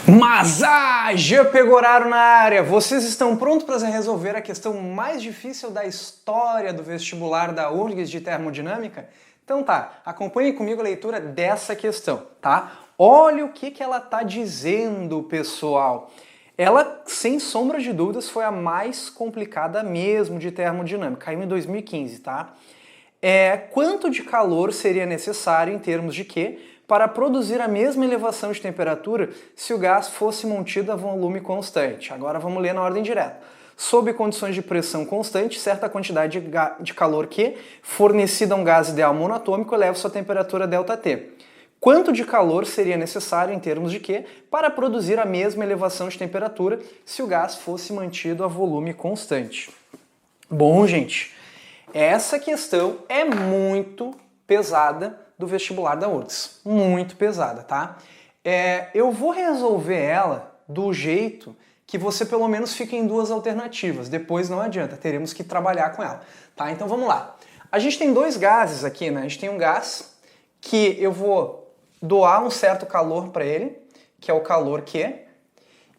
Mas já pegou horário na área! Vocês estão prontos para resolver a questão mais difícil da história do vestibular da URGS de termodinâmica? Então tá, acompanhe comigo a leitura dessa questão, tá? Olha o que ela tá dizendo, pessoal. Ela, sem sombra de dúvidas, foi a mais complicada mesmo de termodinâmica. Caiu em 2015, tá? Quanto de calor seria necessário em termos de quê? Para produzir a mesma elevação de temperatura se o gás fosse mantido a volume constante. Agora vamos ler na ordem direta. Sob condições de pressão constante, certa quantidade de calor Q fornecida a um gás ideal monatômico eleva sua temperatura ΔT. Quanto de calor seria necessário em termos de Q para produzir a mesma elevação de temperatura se o gás fosse mantido a volume constante? Bom, gente, essa questão é muito pesada do vestibular da URGS. Muito pesada, tá? Eu vou resolver ela do jeito que você pelo menos fica em duas alternativas. Depois não adianta, teremos que trabalhar com ela, tá? Então vamos lá. A gente tem dois gases aqui, né? A gente tem um gás que eu vou doar um certo calor para ele, que é o calor Q,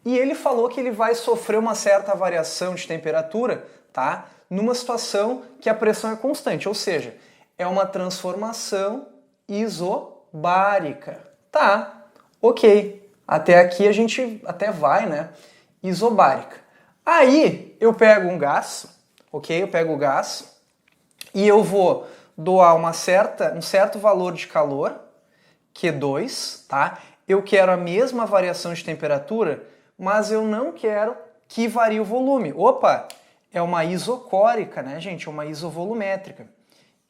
e ele falou que ele vai sofrer uma certa variação de temperatura, tá? Numa situação que a pressão é constante, ou seja, é uma transformação isobárica. Tá, ok. Até aqui a gente até vai, né? Isobárica. Aí eu pego um gás, ok? Eu pego o gás e eu vou doar um certo valor de calor, Q2, tá? Eu quero a mesma variação de temperatura, mas eu não quero que varie o volume. Opa, é uma isocórica, né, gente? É uma isovolumétrica.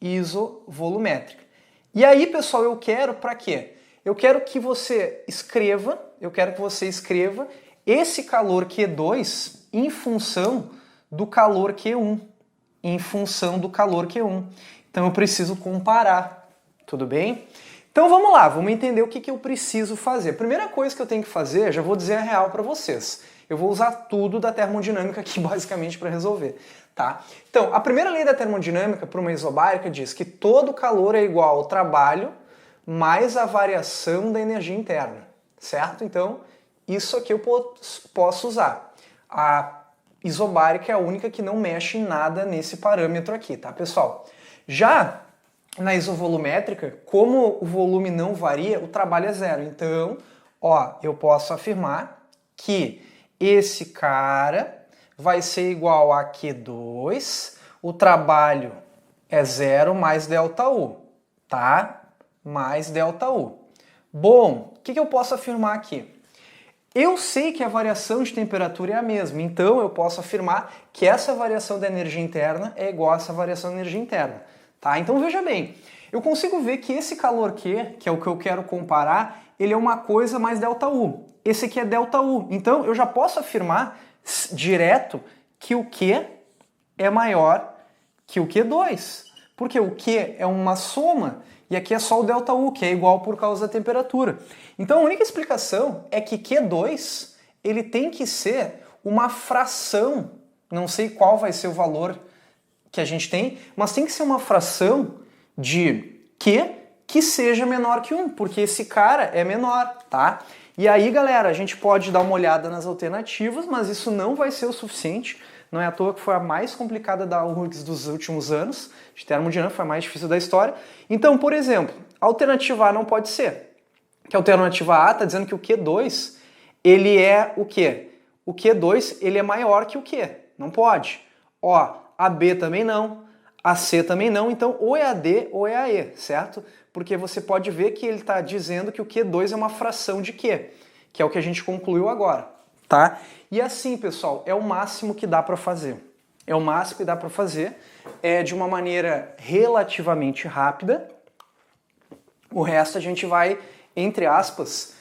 Isovolumétrica. E aí, pessoal, eu quero para quê? Eu quero que você escreva esse calor Q2 em função do calor Q1. Em função do calor Q1. Então eu preciso comparar, tudo bem? Então vamos lá, vamos entender o que eu preciso fazer. A primeira coisa que eu tenho que fazer, já vou dizer a real para vocês. Eu vou usar tudo da termodinâmica aqui basicamente para resolver, tá? Então, a primeira lei da termodinâmica para uma isobárica diz que todo calor é igual ao trabalho mais a variação da energia interna, certo? Então, isso aqui eu posso usar. A isobárica é a única que não mexe em nada nesse parâmetro aqui, tá, pessoal? Já na isovolumétrica, como o volume não varia, o trabalho é zero. Então, ó, eu posso afirmar que esse cara vai ser igual a Q2, o trabalho é zero mais ΔU, tá? Mais ΔU. Bom, o que eu posso afirmar aqui? Eu sei que a variação de temperatura é a mesma, então eu posso afirmar que essa variação da energia interna é igual a essa variação da energia interna, tá? Então veja bem, eu consigo ver que esse calor Q, que é o que eu quero comparar, ele é uma coisa mais ΔU. Esse aqui é ΔU. Então eu já posso afirmar direto que o Q é maior que o Q2. Porque o Q é uma soma e aqui é só o ΔU, que é igual por causa da temperatura. Então a única explicação é que Q2 ele tem que ser uma fração, não sei qual vai ser o valor que a gente tem, mas tem que ser uma fração de Q que seja menor que 1, porque esse cara é menor, tá? E aí, galera, a gente pode dar uma olhada nas alternativas, mas isso não vai ser o suficiente. Não é à toa que foi a mais complicada da URGS dos últimos anos, de termodinâmica, foi a mais difícil da história. Então, por exemplo, a alternativa A não pode ser. Que a alternativa A está dizendo que o Q2, ele é o quê? O Q2, ele é maior que o Q. Não pode. Ó, a B também não. A C também não, então ou é a D ou é a E, certo? Porque você pode ver que ele está dizendo que o Q2 é uma fração de Q, que é o que a gente concluiu agora, tá? E assim, pessoal, é o máximo que dá para fazer. É o máximo que dá para fazer, de uma maneira relativamente rápida. O resto a gente vai, entre aspas,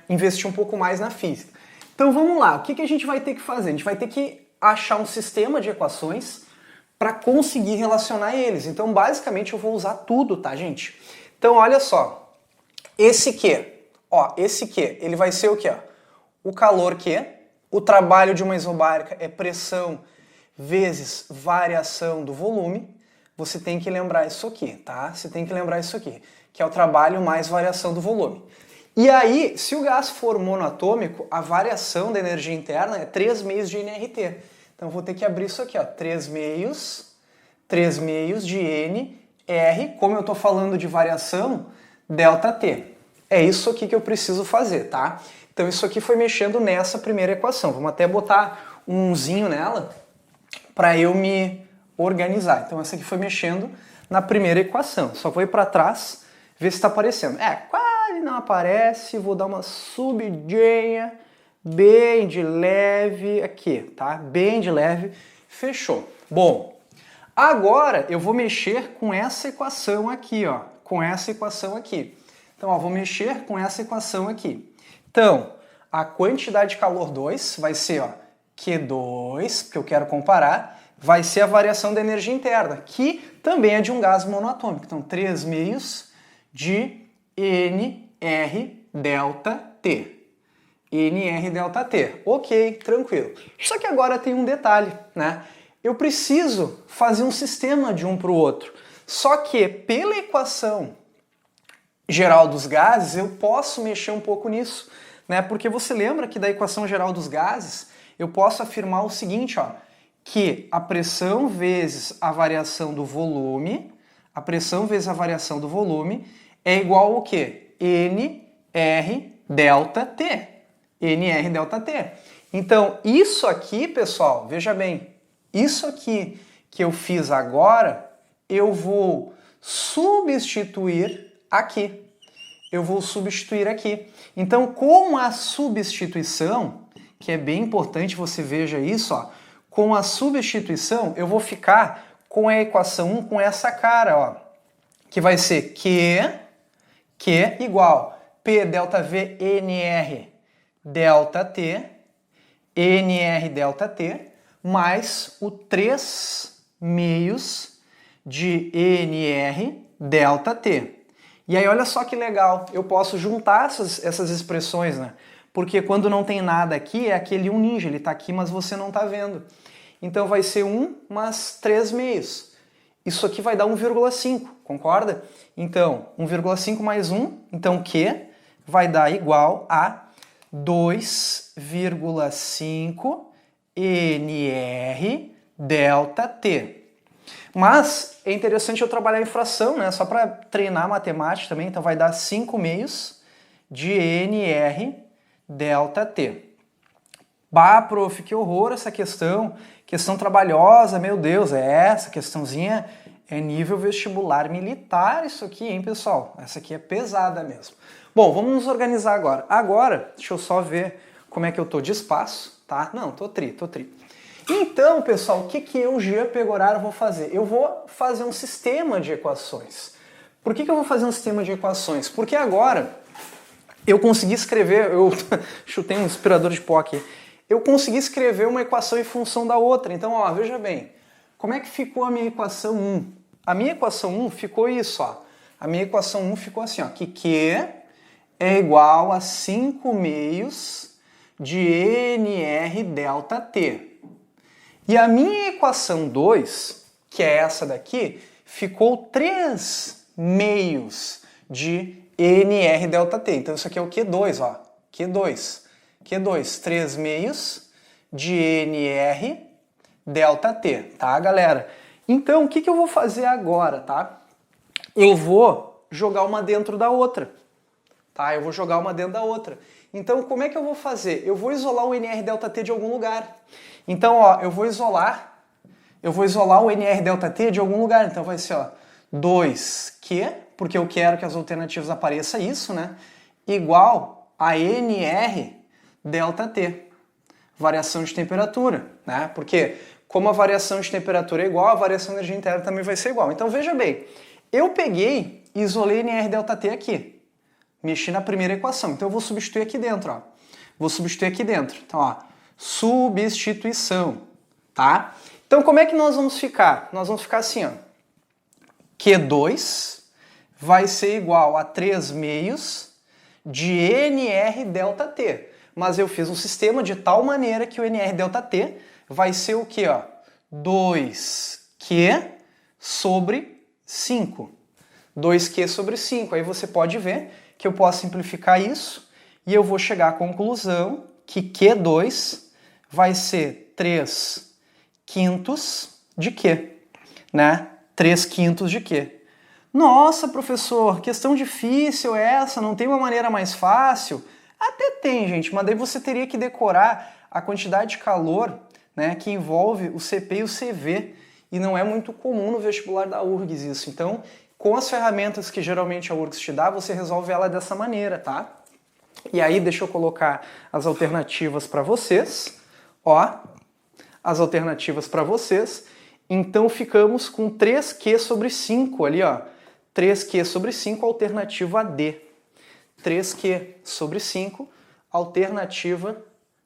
investir um pouco mais na física. Então vamos lá, o que a gente vai ter que fazer? A gente vai ter que achar um sistema de equações para conseguir relacionar eles. Então, basicamente, eu vou usar tudo, tá, gente? Então, olha só. Esse Q, ó, esse Q, ele vai ser o quê? O calor Q, o trabalho de uma isobárica é pressão vezes variação do volume. Você tem que lembrar isso aqui, tá? Você tem que lembrar isso aqui, que é o trabalho mais variação do volume. E aí, se o gás for monoatômico, a variação da energia interna é 3 meios de nRT. Então eu vou ter que abrir isso aqui, ó, 3 meios de nR, como eu estou falando de variação, ΔT. É isso aqui que eu preciso fazer, tá? Então isso aqui foi mexendo nessa primeira equação. Vamos até botar um umzinho nela para eu me organizar. Então essa aqui foi mexendo na primeira equação. Só vou ir para trás, ver se está aparecendo. Quase não aparece. Vou dar uma subidinha bem de leve aqui, tá? Bem de leve. Fechou. Bom, agora eu vou mexer com essa equação aqui, ó. Com essa equação aqui. Então, ó, vou mexer com essa equação aqui. Então, a quantidade de calor 2 vai ser, ó, Q2, que eu quero comparar, vai ser a variação da energia interna, que também é de um gás monoatômico. Então, 3 meios de nR ΔT. nR ΔT. Ok, tranquilo. Só que agora tem um detalhe, né? Eu preciso fazer um sistema de um para o outro. Só que pela equação geral dos gases, eu posso mexer um pouco nisso, né? Porque você lembra que da equação geral dos gases, eu posso afirmar o seguinte, ó, que a pressão vezes a variação do volume, é igual ao quê? nR ΔT. nR ΔT. Então, isso aqui, pessoal, veja bem, isso aqui que eu fiz agora, eu vou substituir aqui. Então, com a substituição, que é bem importante você veja isso, ó, com a substituição, eu vou ficar com a equação 1 com essa cara, ó, que vai ser Q igual P ΔV nR ΔT, nR ΔT, mais o 3 meios de nR ΔT. E aí olha só que legal, eu posso juntar essas expressões, né? Porque quando não tem nada aqui, é aquele 1 ninja, ele está aqui, mas você não está vendo. Então vai ser 1 mais 3 meios. Isso aqui vai dar 1,5, concorda? Então, 1,5 mais 1, então Q vai dar igual a 2,5 nR ΔT. Mas é interessante eu trabalhar em fração, né? Só para treinar matemática também. Então vai dar 5 meios de nR ΔT. Bah, prof, que horror essa questão. Questão trabalhosa, meu Deus. Essa questãozinha é nível vestibular militar isso aqui, hein, pessoal? Essa aqui é pesada mesmo. Bom, vamos nos organizar agora. Agora, deixa eu só ver como é que eu tô de espaço, tá? Não, tô tri. Então, pessoal, o que eu, Jean Pegoraro, vou fazer? Eu vou fazer um sistema de equações. Por que eu vou fazer um sistema de equações? Porque agora eu consegui escrever, eu chutei um aspirador de pó aqui, eu consegui escrever uma equação em função da outra. Então, ó, veja bem, como é que ficou a minha equação 1? A minha equação 1 ficou isso, ó. A minha equação 1 ficou assim, ó, que Q é igual a 5 meios de nR ΔT. E a minha equação 2, que é essa daqui, ficou 3 meios de nR ΔT. Então isso aqui é o Q2, ó. Q2, 3 meios de nR ΔT, tá, galera? Então, o que eu vou fazer agora, tá? Eu vou jogar uma dentro da outra, tá? Então, como é que eu vou fazer? Eu vou isolar o nR ΔT de algum lugar. Então, ó, eu vou isolar o nR ΔT de algum lugar. Então vai ser, ó, 2Q, porque eu quero que as alternativas apareçam isso, né? Igual a nR ΔT, variação de temperatura, né? Porque como a variação de temperatura é igual, a variação de energia interna também vai ser igual. Então veja bem, eu peguei e isolei nR ΔT aqui. Mexi na primeira equação. Então eu vou substituir aqui dentro, ó. Então, ó, substituição, tá? Então como é que nós vamos ficar? Nós vamos ficar assim, ó. Q2 vai ser igual a 3 meios de nR ΔT. Mas eu fiz um sistema de tal maneira que o nR ΔT vai ser o quê, ó? 2Q sobre 5. 2Q sobre 5. Aí você pode ver que eu posso simplificar isso e eu vou chegar à conclusão que Q2 vai ser 3/5 de Q, né? 3/5 de Q. Nossa, professor, questão difícil essa, não tem uma maneira mais fácil? Até tem, gente, mas daí você teria que decorar a quantidade de calor, né, que envolve o CP e o CV, e não é muito comum no vestibular da URGS isso. Então, com as ferramentas que geralmente a URGS te dá, você resolve ela dessa maneira, tá? E aí, deixa eu colocar as alternativas para vocês. Ó, as alternativas para vocês. Então, ficamos com 3Q/5 ali, ó. 3Q/5, alternativa D. 3Q/5, alternativa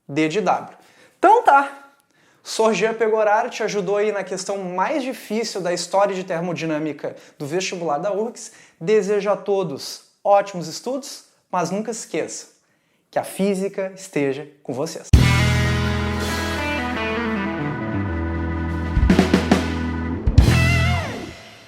D de W. Então tá. Sorgia Pegoraro te ajudou aí na questão mais difícil da história de termodinâmica do vestibular da URGS. Desejo a todos ótimos estudos, mas nunca se esqueça que a física esteja com vocês.